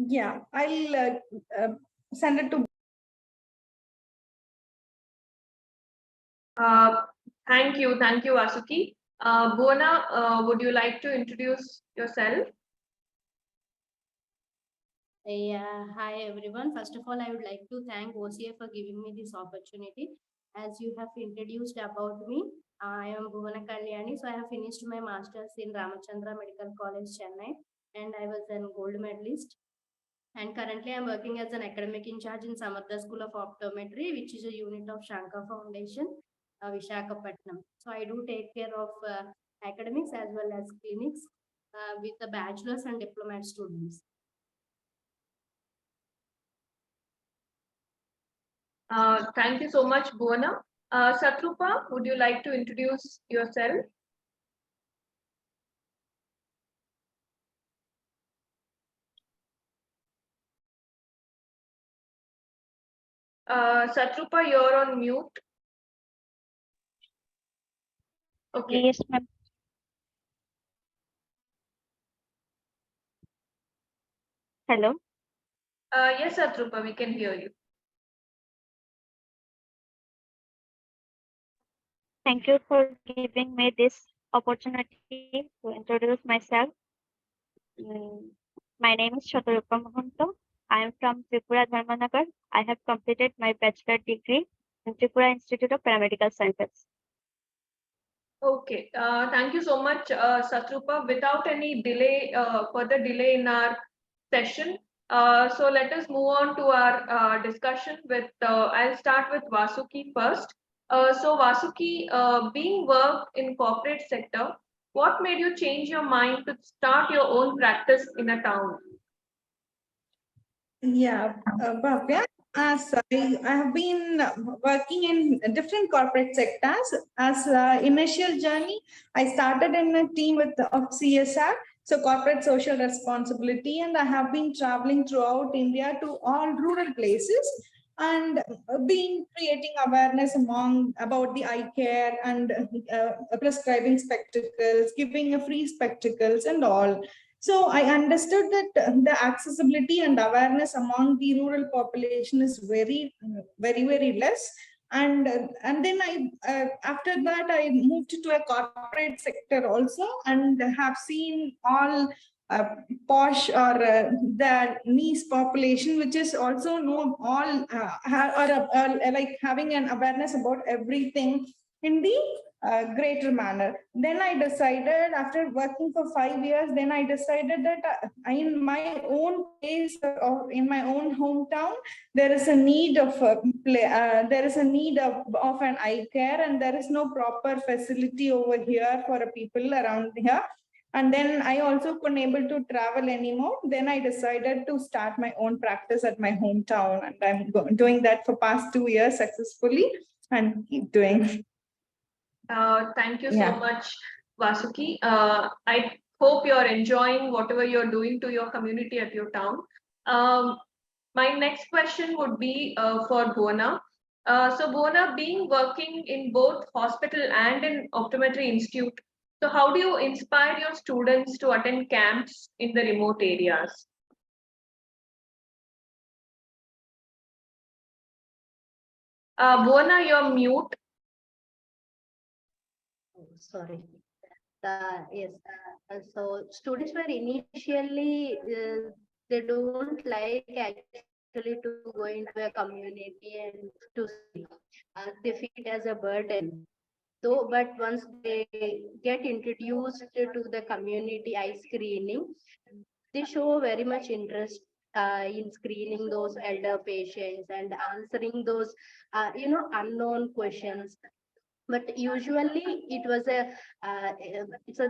Yeah, I'll send it to. Thank you, Vasuki. Bhuwana, would you like to introduce yourself? Yeah, hi everyone. First of all, I would like to thank OCA for giving me this opportunity. As you have introduced about me, I am Bhuvana Kalyani. So I have finished my master's in Ramachandra Medical College, Chennai, and I was a gold medalist. And currently, I'm working as an academic in charge in Samartha School of Optometry, which is a unit of Shankar Foundation, Vishakhapatnam. So I do take care of academics as well as clinics with the bachelor's and diploma students. Thank you so much, Bhuwana. Satrupa, would you like to introduce yourself? Satrupa, you're on mute. Okay. Yes, ma'am. Hello. Yes, Satrupa, we can hear you. Thank you for giving me this opportunity to introduce myself. My name is Shatarupa Mahanto. I am from Tripura Dharmanagar. I have completed my bachelor degree in Tripura Institute of Paramedical Sciences. Okay, thank you so much, Satrupa. Without any delay, further delay in our session, so let us move on to our discussion with, I'll start with Vasuki first. So Vasuki, being worked in corporate sector, what made you change your mind to start your own practice in a town? Yeah, Bhavya, as I have been working in different corporate sectors. As initial journey, I started in a team of CSR, so corporate social responsibility, and I have been traveling throughout India to all rural places and been creating awareness among about the eye care and prescribing spectacles, giving a free spectacles and all. So I understood that the accessibility and awareness among the rural population is very less. And then after that I moved to a corporate sector also, and have seen all uh, posh or the niche population, which is also know all like having an awareness about everything in the greater manner. Then I decided, after working for 5 years, then I decided that in my own place or in my own hometown, there is a need of there is a need of an eye care, and there is no proper facility over here for people around here. And then I also couldn't able to travel anymore. Then I decided to start my own practice at my hometown, and I'm doing that for past 2 years successfully, and keep doing. Thank you so much, Vasuki. I hope you're enjoying whatever you're doing to your community at your town. My next question would be for Bhuwana. So Bhuwana, being working in both hospital and in optometry institute, so how do you inspire your students to attend camps in the remote areas? Bhuwana, you're mute. Oh, sorry. Yes. So students were initially they don't like actually to go into a community and to see. They feel it as a burden. Though, but once they get introduced to the community eye screening, they show very much interest in screening those elder patients and answering those unknown questions. But usually it was it's a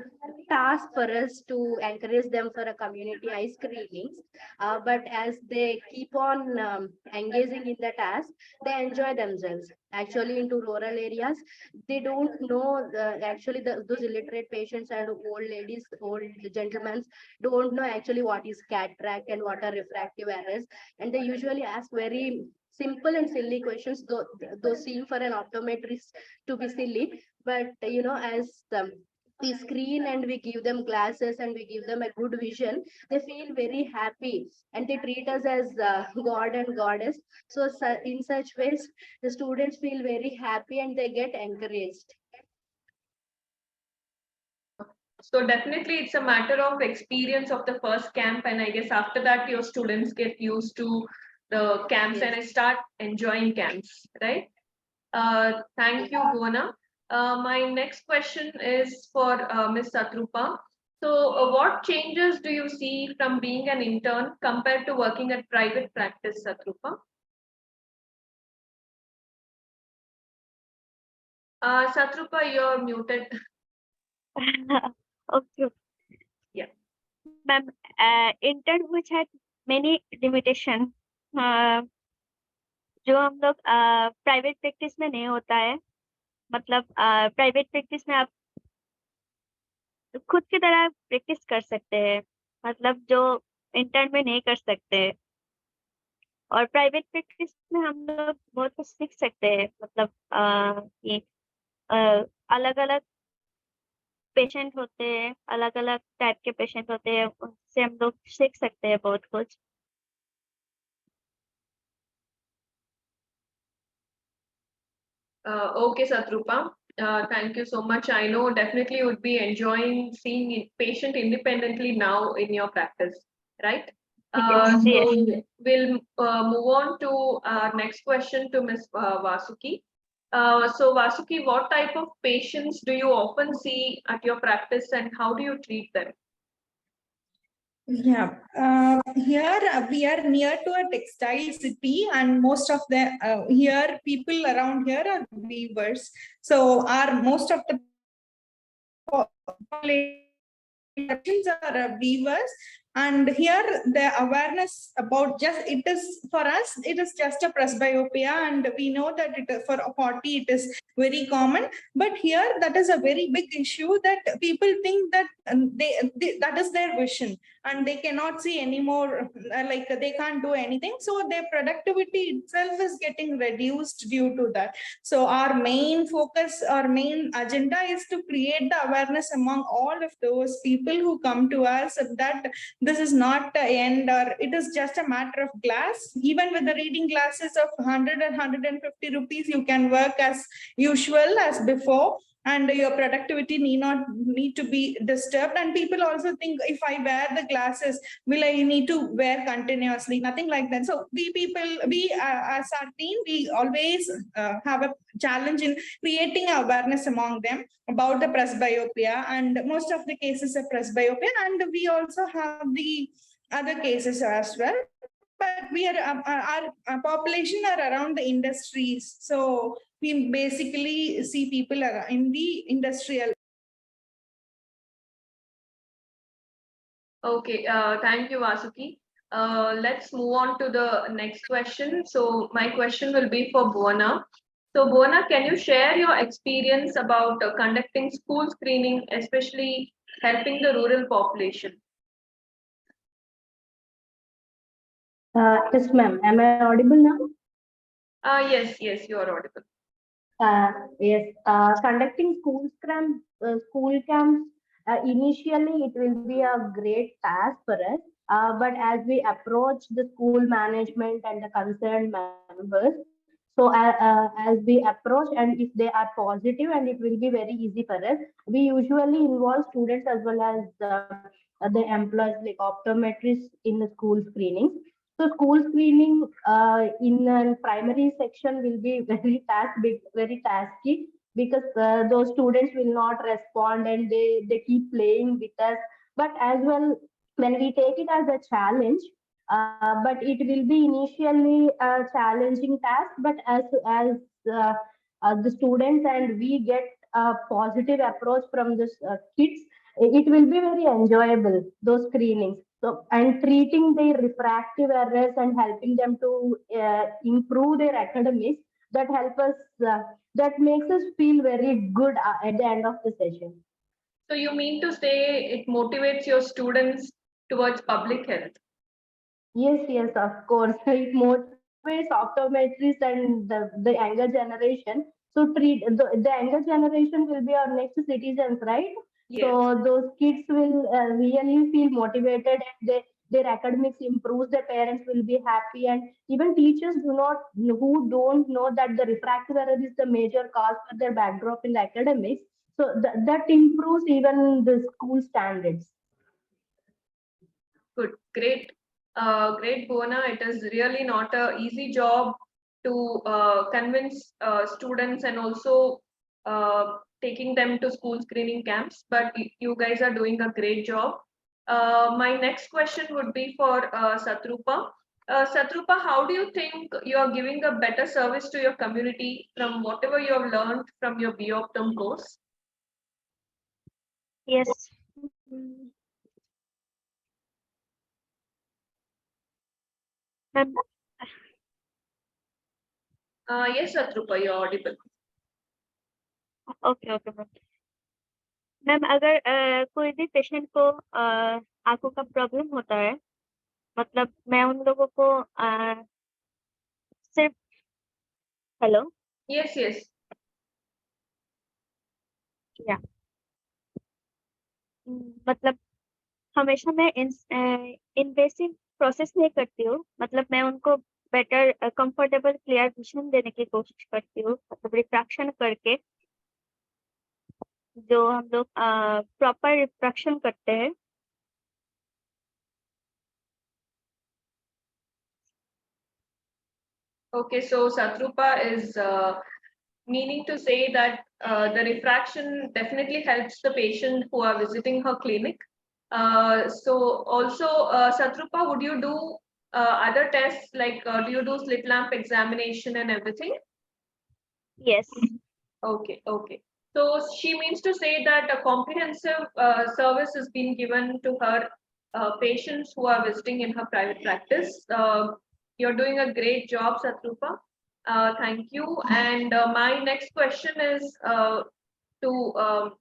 task for us to encourage them for a community eye screenings, but as they keep on engaging in the task, they enjoy themselves. Actually, into rural areas, they don't know actually those illiterate patients and old ladies, old gentlemen don't know actually what is cataract and what are refractive errors, and they usually ask very simple and silly questions, though seem for an optometrist to be silly. But as the screen and we give them glasses and we give them a good vision, they feel very happy and they treat us as god and goddess. So in such ways the students feel very happy and they get encouraged. So definitely it's a matter of experience of the first camp, and I guess after that your students get used to the camps and start enjoying camps, right? Thank you, Bhuwana. My next question is for Ms. Satrupa. So what changes do you see from being an intern compared to working at private practice, Satrupa? Satrupa, you're muted. Okay. Yeah. Ma'am, intern which had many limitation, जो हम लोग private practice में नहीं होता है, मतलब private practice में आप खुद की तरह प्रैक्टिस कर सकते हैं, मतलब जो इंटर्न में नहीं कर सकते। और प्राइवेट प्रैक्टिस में हम लोग बहुत कुछ सीख सकते हैं, मतलब ये अलग अलग पेशेंट होते हैं, अलग अलग टाइप के पेशेंट होते हैं, उनसे हम लोग सीख सकते हैं बहुत कुछ। Okay, Satrupa. Thank you so much. I know definitely you would be enjoying seeing patient independently now in your practice, right? Yes, So yes. we'll move on to our next question to Ms. Vasuki. So Vasuki, what type of patients do you often see at your practice and how do you treat them? Yeah, here we are near to a textile city, and most of the here people around here are weavers. So our most of the populations are weavers, and here the awareness about just it is for us it is just a presbyopia, and we know that it for 40 it is very common, but here that is a very big issue that people think that they that is their vision and they cannot see anymore, like they can't do anything, so their productivity itself is getting reduced due to that. So our main focus, our main agenda is to create the awareness among all of those people who come to us that this is not the end, or it is just a matter of glass. Even with the reading glasses of 100 and 150 rupees, you can work as usual as before, and your productivity need to be disturbed. And people also think, if I wear the glasses, will I need to wear continuously? Nothing like that. So we as our team, we always have a challenge in creating awareness among them about the presbyopia, and most of the cases of presbyopia, and we also have the other cases as well. But we are our population are around the industries, so we basically see people in the industrial. Okay, thank you, Vasuki. Let's move on to the next question. So my question will be for Bhuwana. So Bhuwana, can you share your experience about conducting school screening, especially helping the rural population? Yes, ma'am. Am I audible now? Yes, you are audible. Yes, conducting school camps, initially it will be a great task for us. But as we approach the school management and the concerned members, so as we approach and if they are positive, and it will be very easy for us, we usually involve students as well as the employees like optometrists in the school screenings. So school screening in a primary section will be very tasky, because those students will not respond and they keep playing with us. But as well, when we take it as a challenge, but it will be initially a challenging task. But as the students and we get a positive approach from the kids, it will be very enjoyable, those screenings. So, and treating their refractive errors and helping them to improve their academics, that help us, that makes us feel very good at the end of the session. So you mean to say it motivates your students towards public health? Yes, of course. It motivates optometrists and the younger generation. So treat the younger generation will be our next citizens, right? Yes. So those kids will really feel motivated, and their academics improves. Their parents will be happy, and even teachers who don't know that the refractive error is the major cause for their backdrop in the academics. So that improves even the school standards. Good, great, great, Bhuwana. It is really not a easy job to convince students and also taking them to school screening camps, but you guys are doing a great job. My next question would be for Satrupa. Satrupa, how do you think you are giving a better service to your community from whatever you have learned from your B.Optum course? Yes. Ma'am, Yes, Satrupa, you're audible. Okay okay ma'am. Ma'am अगर कोई भी patient को आंखों का problem होता है, मतलब मैं उन लोगों को सिर्फ हेलो Yes, yes. या मतलब हमेशा मैं इन्वेसिव प्रोसेस नहीं करती हूँ, मतलब मैं उनको बेटर कंफर्टेबल क्लियर विजन देने की कोशिश करती हूँ, मतलब रिफ्रैक्शन करके जो हम लोग प्रॉपर रिफ्रैक्शन करते हैं। Okay, so Satrupa is meaning to say that the refraction definitely helps the patient who are visiting her clinic. So also, Satrupa, would you do other tests like do you do slit lamp examination and everything? Yes. Okay, okay. So she means to say that a comprehensive service is being given to her patients who are visiting in her private practice. You're doing a great job, Satrupa. Thank you. And my next question is to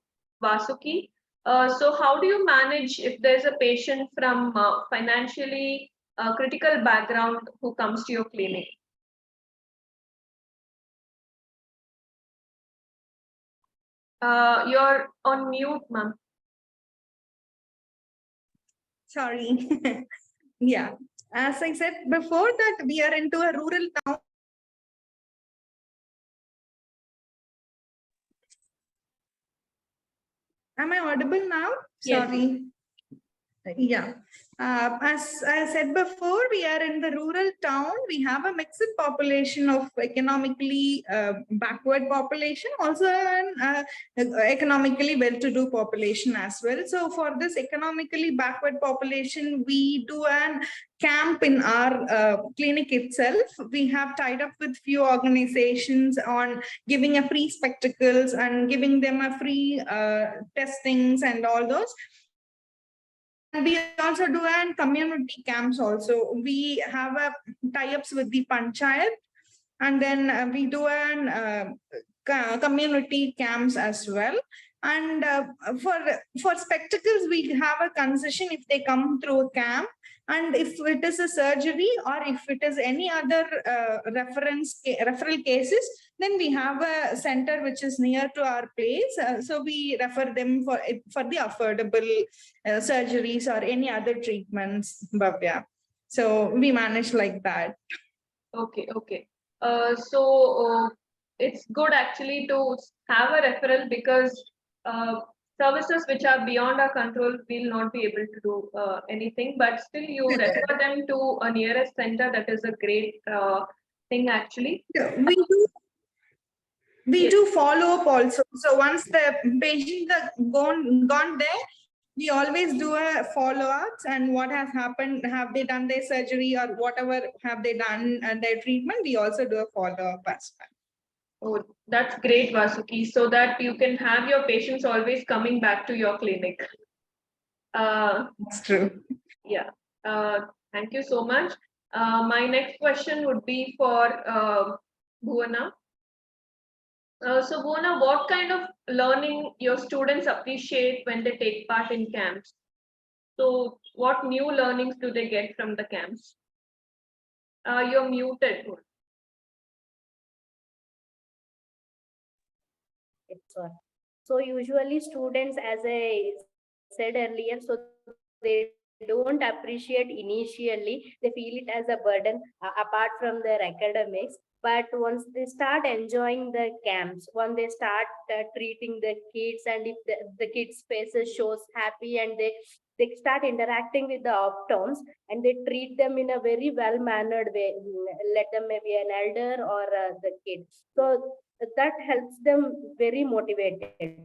Vasuki. So how do you manage if there's a patient from financially critical background who comes to your clinic? You're on mute, ma'am. Sorry. Yeah. As I said before that we are into a rural town. Am I audible now? Yes. Sorry. Yeah. As I said before, we are in the rural town. We have a mixed population of economically backward population, also an economically well-to-do population as well. So for this economically backward population, we do an camp in our clinic itself. We have tied up with few organizations on giving a free spectacles and giving them a free testings and all those. And we also do an community camps also. We have a tie-ups with the panchayat, and then we do an community camps as well. And for spectacles, we have a concession if they come through a camp. And if it is a surgery or if it is any other referral cases, then we have a center which is near to our place. So we refer them for the affordable surgeries or any other treatments, Bhavya. So we manage like that. Okay, okay. So it's good actually to have a referral because services which are beyond our control will not be able to do anything, but still you refer them to a nearest center. That is a great thing actually. Yeah, we do follow up also. So once the patient has gone there, we always do a follow-ups and what has happened, have they done their surgery or whatever have they done and their treatment, we also do a follow-up as well. Oh, that's great, Vasuki, so that you can have your patients always coming back to your clinic. That's true. Yeah, thank you so much. My next question would be for Bhuwana. So Bhuwana, what kind of learning your students appreciate when they take part in camps? So what new learnings do they get from the camps? You're muted. So usually students, as I said earlier, so they don't appreciate initially, they feel it as a burden apart from their academics. But once they start enjoying the camps, when they start treating the kids, and if the kids faces shows happy, and they start interacting with the optoms, and they treat them in a very well mannered way, let them maybe an elder or the kid, so that helps them very motivated.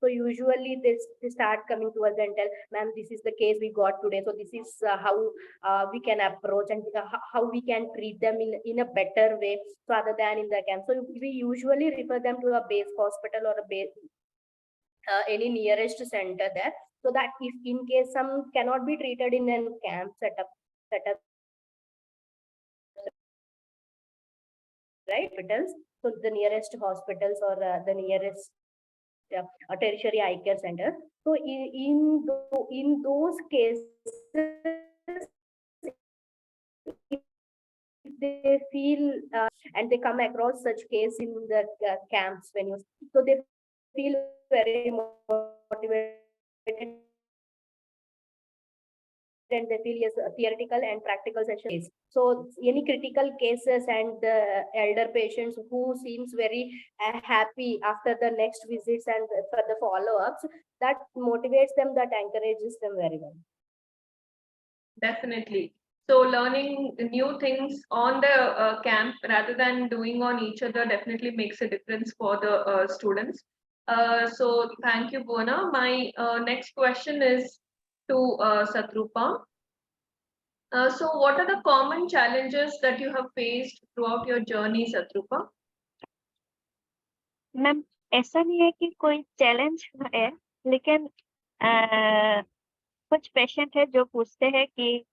So usually they start coming to us and tell, ma'am, this is the case we got today. So this is how we can approach, and how we can treat them in a better way. So other than in the camp. So we usually refer them to a base hospital or a base, any nearest center there. So that if in case some cannot be treated in a camp setup, right? Hospitals. So the nearest hospitals or the nearest a tertiary eye care center. So in those cases, if they feel and they come across such case in the camps when you, so they feel very motivated, and they feel yes, theoretical and practical sessions. So any critical cases and the elder patients who seems very happy after the next visits and for the follow-ups, that motivates them, that encourages them very well. Definitely. So learning new things on the camp rather than doing on each other definitely makes a difference for the students. So thank you, Bhuwana. My next question is to Satrupa. So what are the common challenges that you have faced throughout your journey, Satrupa? Ma'am ऐसा नहीं है कि कोई challenge है, लेकिन कुछ patient है जो पूछते हैं कि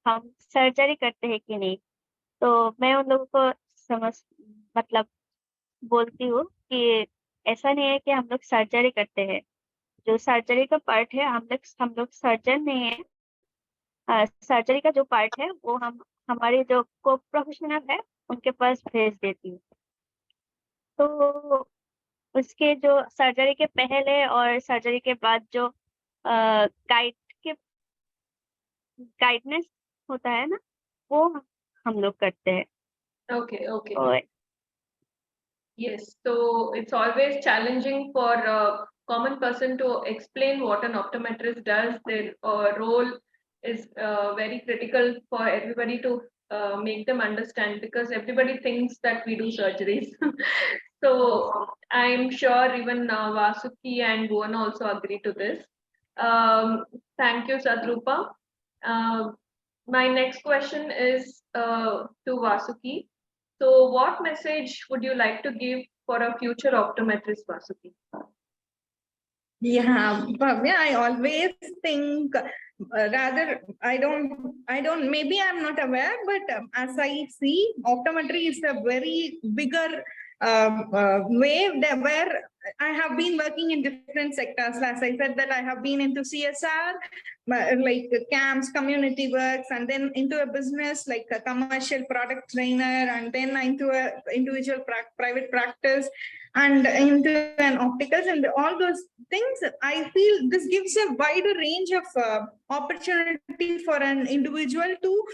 हम सर्जरी करते हैं कि नहीं, तो मैं उन लोगों को मतलब बोलती हूँ कि ऐसा नहीं है कि हम लोग सर्जरी करते हैं। जो सर्जरी का पार्ट है, हम लोग सर्जन नहीं है। सर्जरी का जो पार्ट है वो हम हमारे जो को प्रोफेशनल है उनके पास भेज देती हूँ। तो उसके जो सर्जरी के पहले और सर्जरी के बाद जो गाइडेंस होता है ना, वो हम लोग करते हैं। Okay, okay. और Yes, so it's always challenging for a common person to explain what an optometrist does. Their role is very critical for everybody to make them understand, because everybody thinks that we do surgeries. So I'm sure even Vasuki and Bhuvan also agree to this. Thank you, Sadrupa. My next question is to Vasuki. So what message would you like to give for a future optometrist, Vasuki? Yeah, Bhavya, I always think rather, I don't, maybe I'm not aware, but as I see, optometry is a very bigger way where I have been working in different sectors. As I said that I have been into CSR, like camps, community works, and then into a business like a commercial product trainer, and then into a individual private practice, and into an opticals, and all those things. I feel this gives a wider range of opportunity for an individual to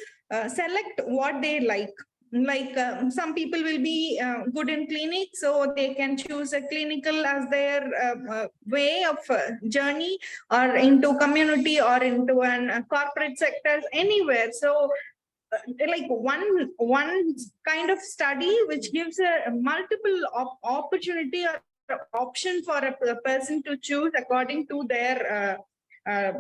select what they like. Like some people will be good in clinic, so they can choose a clinical as their way of journey, or into community, or into an corporate sectors, anywhere. So like one kind of study which gives a multiple opportunity or option for a person to choose according to their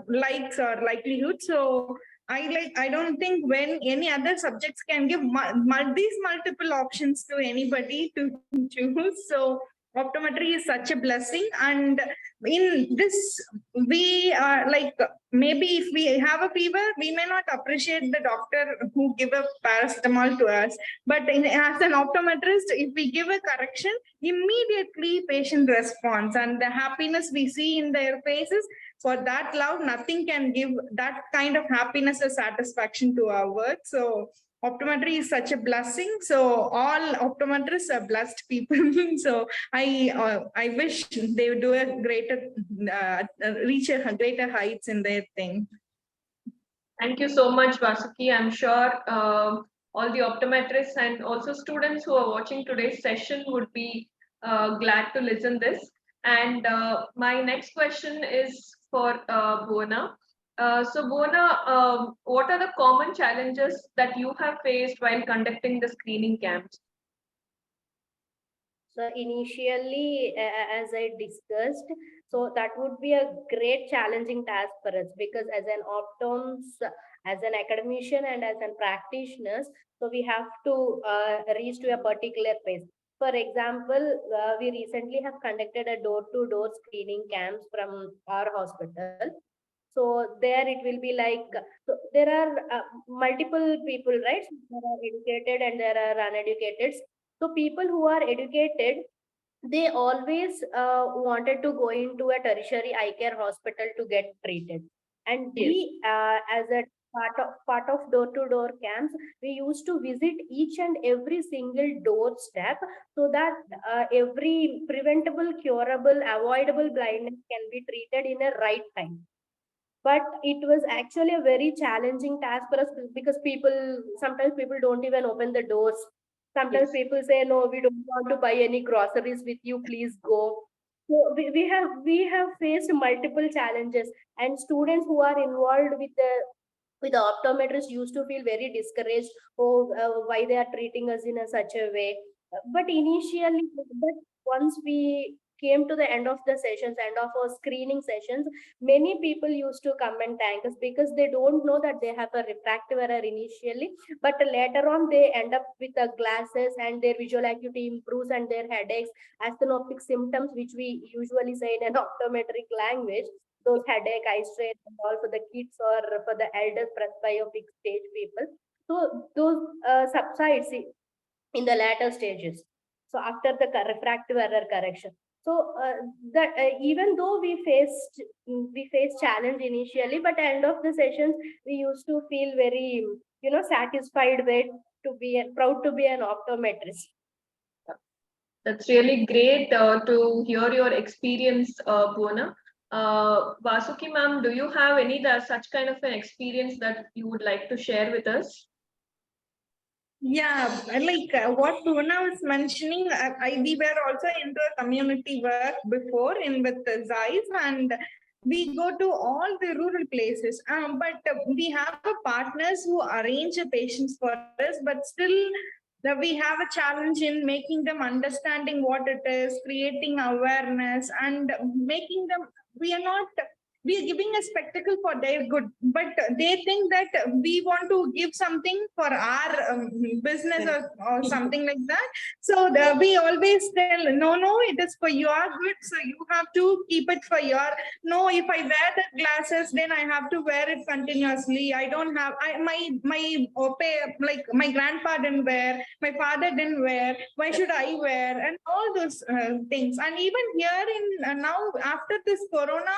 likes or likelihood. So I don't think when any other subjects can give these multiple options to anybody to choose. So optometry is such a blessing, and in this we are like, maybe if we have a fever, we may not appreciate the doctor who give a paracetamol to us, but as an optometrist, if we give a correction, immediately patient responds, and the happiness we see in their faces, for that love, nothing can give that kind of happiness or satisfaction to our work. So optometry is such a blessing. So all optometrists are blessed people. So I wish they would do a greater, reach a greater heights in their thing. Thank you so much, Vasuki. I'm sure all the optometrists and also students who are watching today's session would be glad to listen this. And my next question is for Bhuwana. So Bhuwana, what are the common challenges that you have faced while conducting the screening camps? So initially, as I discussed, so that would be a great challenging task for us, because as an optoms, as an academician and as a practitioners, so we have to reach to a particular pace. For example, we recently have conducted a door-to-door screening camps from our hospital. So there it will be like, so there are multiple people, right? There are educated and there are uneducated. So people who are educated, they always wanted to go into a tertiary eye care hospital to get treated. And Yes. we, as a part of door-to-door camps, we used to visit each and every single doorstep, so that every preventable, curable, avoidable blindness can be treated in a right time. But it was actually a very challenging task for us, because people, sometimes people don't even open the doors. Sometimes Yes. people say, no, we don't want to buy any groceries with you, please go. So we have faced multiple challenges, and students who are involved with the optometrist used to feel very discouraged. Oh, why they are treating us in a such a way. But initially, but once we came to the end of the sessions, end of our screening sessions, many people used to come and thank us, because they don't know that they have a refractive error initially, but later on they end up with the glasses, and their visual acuity improves, and their headaches, asthenopic symptoms, which we usually say in an optometric language, those headache, eye strain, and all for the kids or for the elders, presbyopic stage people. So those subsides in the later stages. So after the refractive error correction. So that even though we faced challenge initially, but at the end of the sessions we used to feel very, satisfied with, to be proud to be an optometrist. That's really great to hear your experience, Bhuwana. Vasuki ma'am, do you have any such kind of an experience that you would like to share with us? Yeah, like what Puna was mentioning, we were also into a community work before in with the Zeiss, and we go to all the rural places. But we have partners who arrange patients for us, but still we have a challenge in making them understanding what it is, creating awareness, and making them. We are not, we are giving a spectacle for their good, but they think that we want to give something for our business, or something like that. So we always tell, no, it is for your good, so you have to keep it for your. No, if I wear the glasses, then I have to wear it continuously. I don't have, my like my grandpa didn't wear, my father didn't wear, why should I wear, and all those things. And even here in now, after this corona,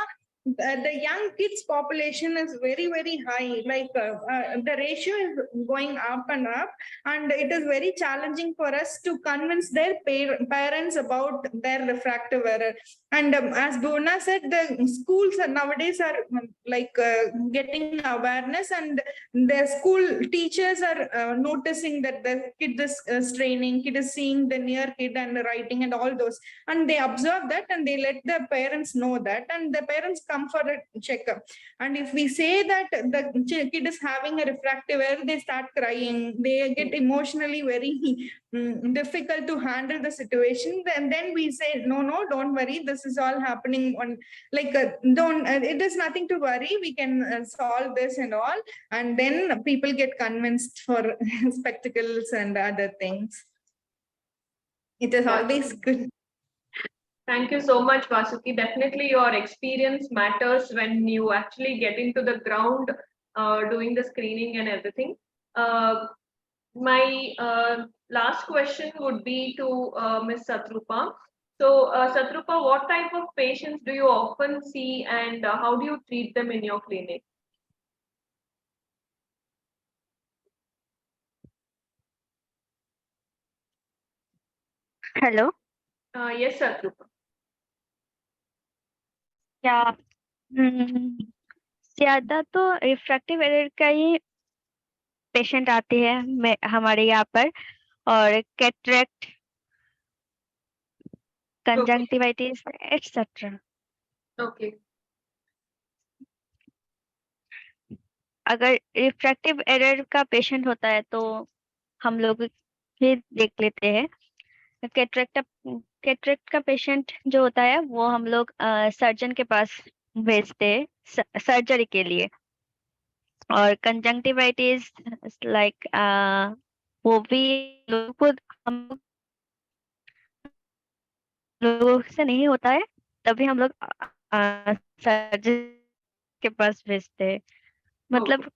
the young kids population is very high, like the ratio is going up and up, and it is very challenging for us to convince their parents about their refractive error. And as Dona said, the schools nowadays are getting awareness, and the school teachers are noticing that the kid is straining, kid is seeing the near kid and writing and all those, and they observe that, and they let the parents know that, and the parents come for a checkup. And if we say that the kid is having a refractive error, they start crying, they get emotionally very difficult to handle the situation. And then we say, no, don't worry, this is all happening on, like don't it is nothing to worry, we can solve this and all. And then people get convinced for spectacles and other things. It is always good. Thank you so much, Vasuki. Definitely your experience matters when you actually get into the ground doing the screening and everything. My last question would be to Ms. Satrupa. So, Satrupa, what type of patients do you often see, and how do you treat them in your clinic? Hello. Yes, Satrupa. क्या ज्यादा तो refractive error का ही patient आते हैं हमारे यहाँ पर, और कैटरेक्ट, कंजंक्टिवाइटिस एटसेट्रा। Okay. अगर रिफ्रैक्टिव एरर का पेशेंट होता है तो हम लोग भी देख लेते हैं। कैटरेक्ट कैटरेक्ट का पेशेंट जो होता है वो हम लोग सर्जन के पास भेजते हैं सर्जरी के लिए। और कंजंक्टिवाइटिस लाइक वो भी खुद हम लोगों से नहीं होता है, तभी हम लोग सर्जन के पास भेजते हैं। मतलब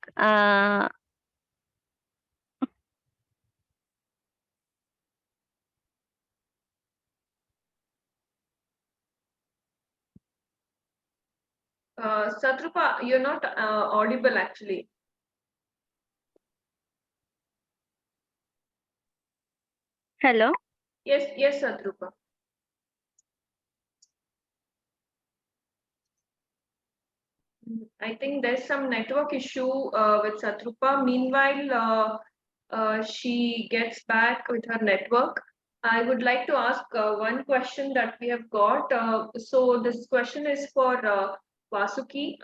Satrupa, you're not audible actually. Hello. Yes, Satrupa. I think there's some network issue with Satrupa. Meanwhile, she gets back with her network. I would like to ask one question that we have got. So this question is for Vasuki.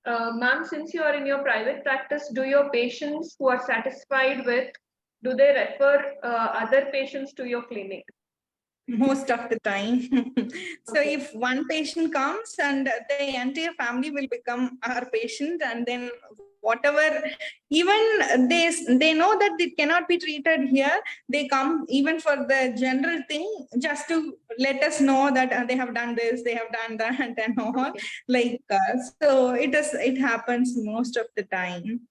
Ma'am, since you are in your private practice, do your patients who are satisfied with, do they refer other patients to your clinic? Most of the time. So Okay. if one patient comes and the entire family will become our patient, and then whatever, even they know that it cannot be treated here, they come even for the general thing, just to let us know that they have done this, they have done that, and all. Okay. Like so it happens most of the time.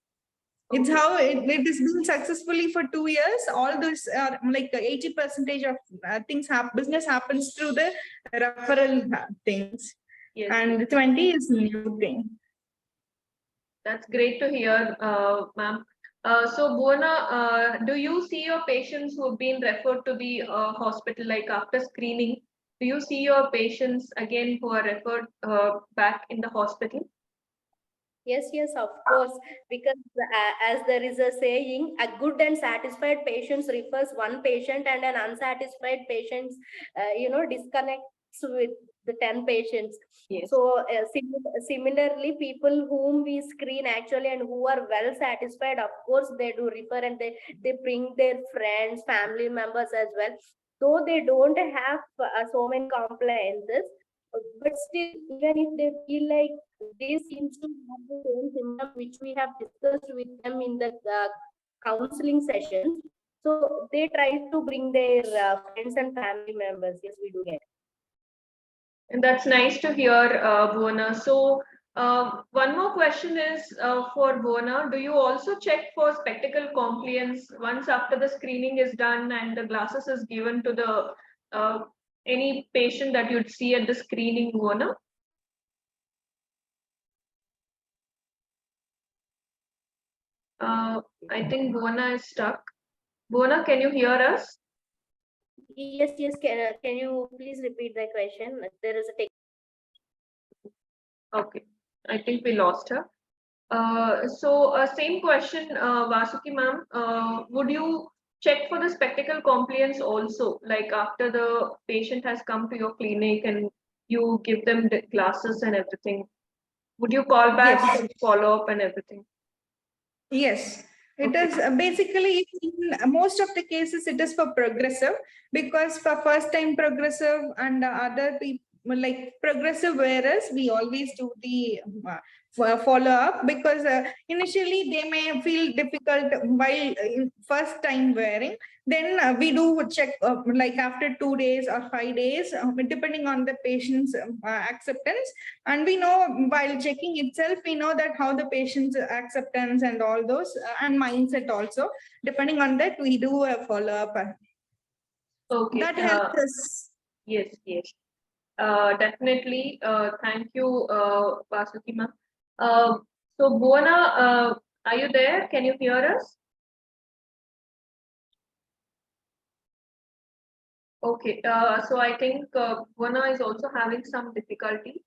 It's Okay. how it has been successfully for 2 years. All those are like 80% of things business happens through the referral things, Yes. and 20 is new thing. That's great to hear, ma'am. So, Buona, do you see your patients who have been referred to the hospital, like after screening? Do you see your patients again who are referred back in the hospital? Yes, of course, because as there is a saying, a good and satisfied patient refers one patient, and an unsatisfied patient, disconnects with the 10 patients. Yes. So similarly, people whom we screen actually and who are well satisfied, of course, they do refer, and they bring their friends, family members as well. Though they don't have so many compliances, but still, even if they feel like they seems to have the same symptom which we have discussed with them in the counseling sessions, so they try to bring their friends and family members. Yes, we do get. And that's nice to hear, Buona. So, one more question is for Buona. Do you also check for spectacle compliance once after the screening is done and the glasses is given to the any patient that you'd see at the screening, Buona? I think Buona is stuck. Buona, can you hear us? Yes. Can you please repeat the question? There is a Okay, I think we lost her. Same question, Vasuki ma'am. Would you check for the spectacle compliance also, like after the patient has come to your clinic and you give them the glasses and everything? Would you call back Yes. and follow up and everything? Yes, it Okay. is basically in most of the cases it is for progressive, because for first time progressive and other people like progressive wearers, we always do the follow up, because initially they may feel difficult while first time wearing. Then we do check like after 2 days or 5 days, depending on the patient's acceptance. And we know while checking itself, we know that how the patient's acceptance and all those and mindset also, depending on that we do a follow-up. Okay. That helps us. Yes. Definitely. Thank you, Vasuki ma'am. So Buona, are you there? Can you hear us? Okay, so I think Bhuwana is also having some difficulty.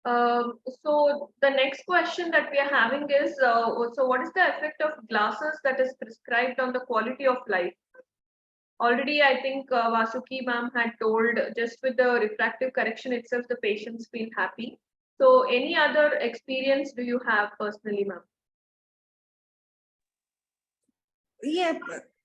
So the next question that we are having is, so what is the effect of glasses that is prescribed on the quality of life? Already, I think Vasuki ma'am had told just with the refractive correction itself, the patients feel happy. So any other experience do you have personally, ma'am? Yeah,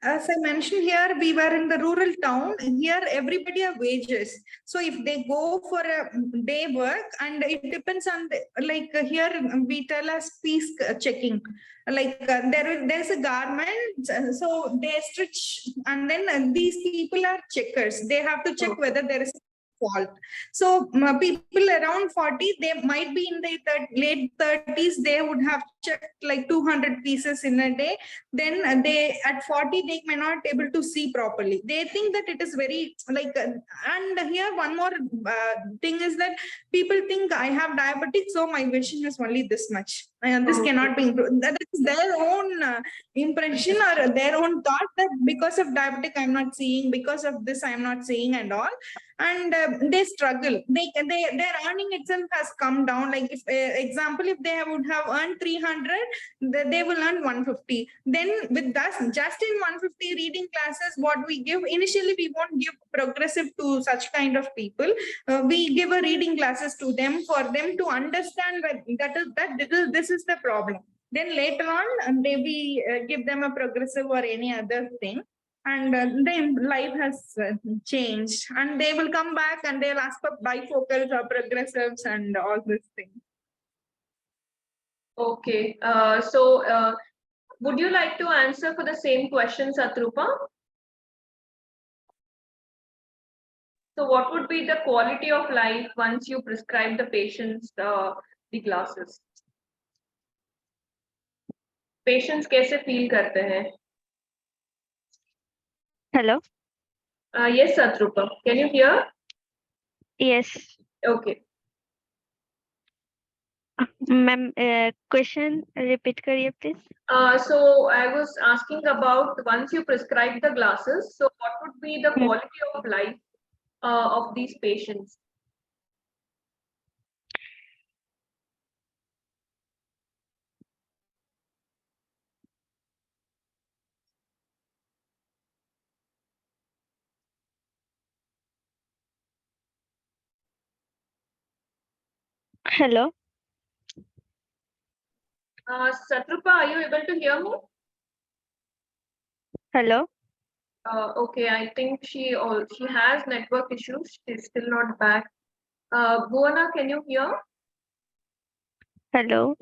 as I mentioned here, we were in the rural town. Here, everybody have wages. So if they go for a day work, and it depends on the, like here we tell us piece checking. Like there's a garment, so they stitch, and then these people are checkers. They have to check whether there is fault. So people around 40, they might be in the late 30s. They would have checked like 200 pieces in a day. Then they at 40 they may not able to see properly. They think that it is very like and here one more thing is that people think I have diabetic, so my vision is only this much, and this cannot be improved. That is their own impression or their own thought that because of diabetic I'm not seeing, because of this I'm not seeing and all. And they struggle. Their earning itself has come down. Like if example, if they would have earned 300, they will earn 150. Then with us, just in 150 reading classes, what we give initially, we won't give progressive to such kind of people. We give a reading classes to them for them to understand this is the problem. Then later on, we give them a progressive or any other thing, and then life has changed, and they will come back and they'll ask for bifocals or progressives and all these things. Okay, so would you like to answer for the same question, Satrupa? So what would be the quality of life once you prescribe the patients the glasses? Patients कैसे feel करते हैं? Hello. Yes, Satrupa. Can you hear? Yes. Okay. Ma'am, question repeat करिए please. So I was asking about once you prescribe the glasses, so what would be the quality of life of these patients? Hello. Satrupa, are you able to hear me? Hello. Okay, I think she has network issues. She's still not back. Bhuwana, can you hear? Hello.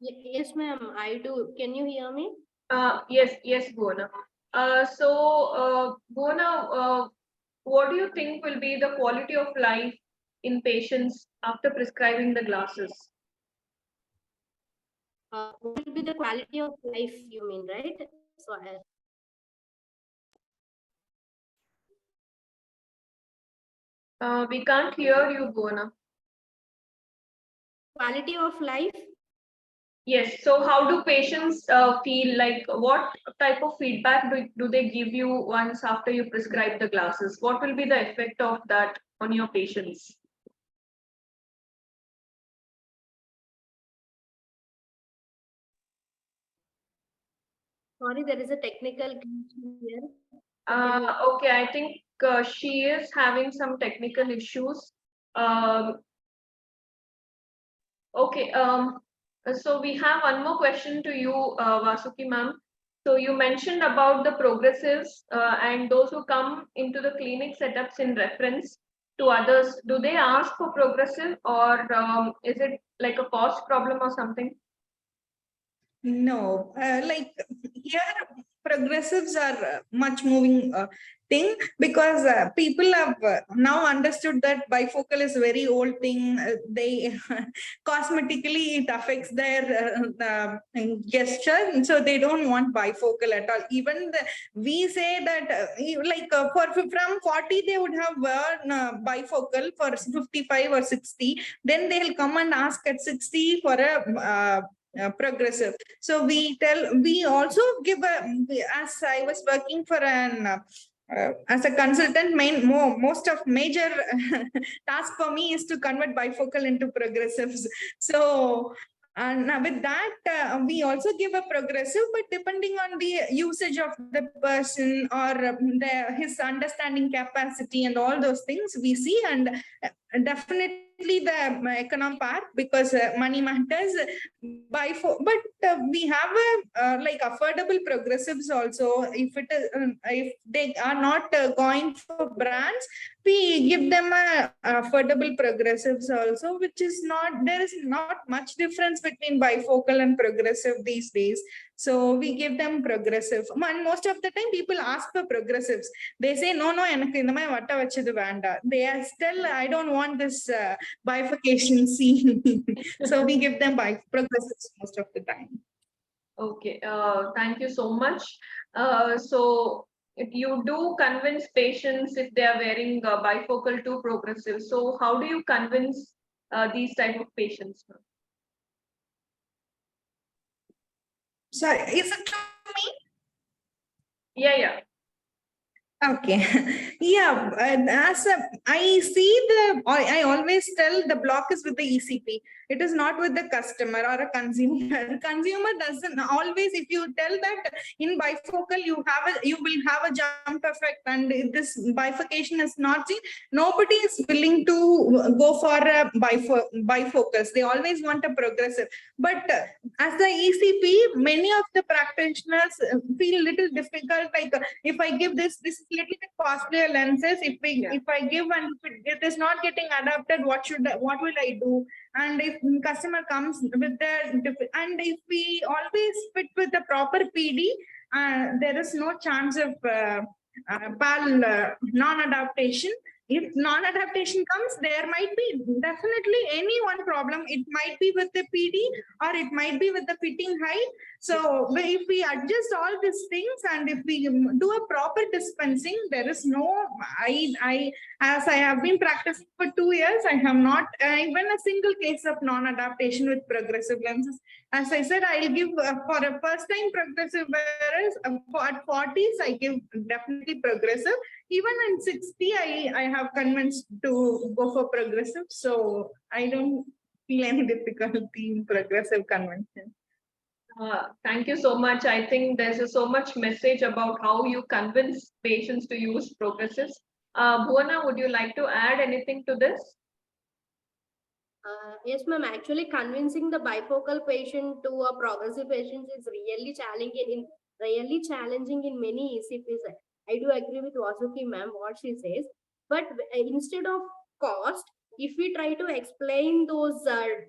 Yes, ma'am, I do. Can you hear me? Yes, Bhuwana. Bhuwana, what do you think will be the quality of life in patients after prescribing the glasses? What will be the quality of life, you mean, right? So We can't hear you, Bhuwana. quality of life? Yes. So how do patients feel? Like what type of feedback do they give you once after you prescribe the glasses? What will be the effect of that on your patients? Sorry, there is a technical glitch here. Okay, I think she is having some technical issues. Okay, so we have one more question to you, Vasuki ma'am. So you mentioned about the progressives and those who come into the clinic setups in reference to others. Do they ask for progressive, or is it like a cost problem or something? No, like here progressives are much moving thing, because people have now understood that bifocal is a very old thing. They cosmetically it affects their gesture, and so they don't want bifocal at all. Even we say that from 40 they would have worn bifocal for 55 or 60. Then they'll come and ask at 60 for a progressive. So we also give as I was working for an as a consultant, most of major task for me is to convert bifocal into progressives. So, and with that, we also give a progressive, but depending on the usage of the person or his understanding capacity and all those things we see, and definitely the economic part, because money matters. But we have like affordable progressives also. If it is, if they are not going for brands, we give them a affordable progressives also, which is not, there is not much difference between bifocal and progressive these days. So we give them progressive, and most of the time people ask for progressives. They say no, எனக்கு இந்த மாதிரி வட்ட வச்சது வேண்டாம். They are still, I don't want this bifurcation scene. So we give them progressives most of the time. Okay, thank you so much. So if you do convince patients if they are wearing bifocal to progressive, so how do you convince these type of patients? Sorry, is it to me? Yeah. Okay. Yeah. I see I always tell the block is with the ECP. It is not with the customer or a consumer. Consumer doesn't always, if you tell that in bifocal you will have a jump effect and this bifurcation is not seen, nobody is willing to go for a bifocals. They always want a progressive. But as the ECP, many of the practitioners feel little difficult, like if I give this is little bit costlier lenses. If I give and if it is not getting adapted, what will I do? And if customer comes with and if we always fit with the proper PD, there is no chance of PAL non-adaptation. If non-adaptation comes, there might be definitely any one problem. It might be with the PD or it might be with the fitting height. So if we adjust all these things and if we do a proper dispensing, there is no, as I have been practicing for 2 years, I have not even a single case of non-adaptation with progressive lenses. As I said, I'll give for a first-time progressive wearers, at 40s, I give definitely progressive. Even in 60, I have convinced to go for progressive. So I don't feel any difficulty in progressive convention. Thank you so much. I think there's so much message about how you convince patients to use progressives. Bhuwana, would you like to add anything to this? Yes, ma'am. Actually, convincing the bifocal patient to a progressive patient is really challenging in many ECPs. I do agree with Vasuki ma'am what she says, but instead of cost, if we try to explain those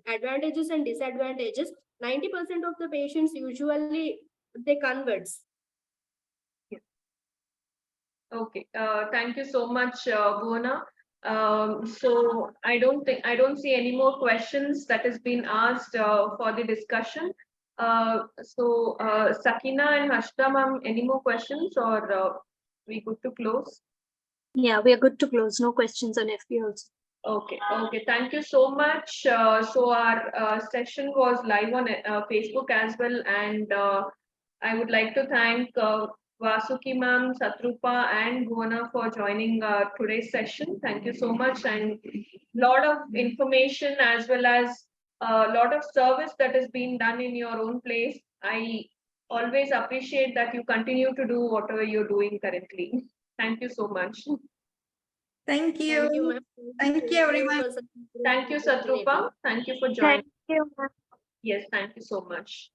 advantages and disadvantages, 90% of the patients usually they converts. Okay, thank you so much, Bhuwana. So I don't see any more questions that has been asked for the discussion. So Sakina and Hashta ma'am, any more questions, or we good to close? Yeah, we are good to close. No questions on FP also. Okay, thank you so much. So our session was live on Facebook as well, and I would like to thank Vasuki ma'am, Satrupa and Bhuwana for joining today's session. Thank you so much, and lot of information as well as a lot of service that has been done in your own place. I always appreciate that you continue to do whatever you're doing currently. Thank you so much. Thank you. Thank you, ma'am. Thank you, everyone. Thank you, Satrupa. Thank you for joining. Thank you, ma'am. Yes, thank you so much.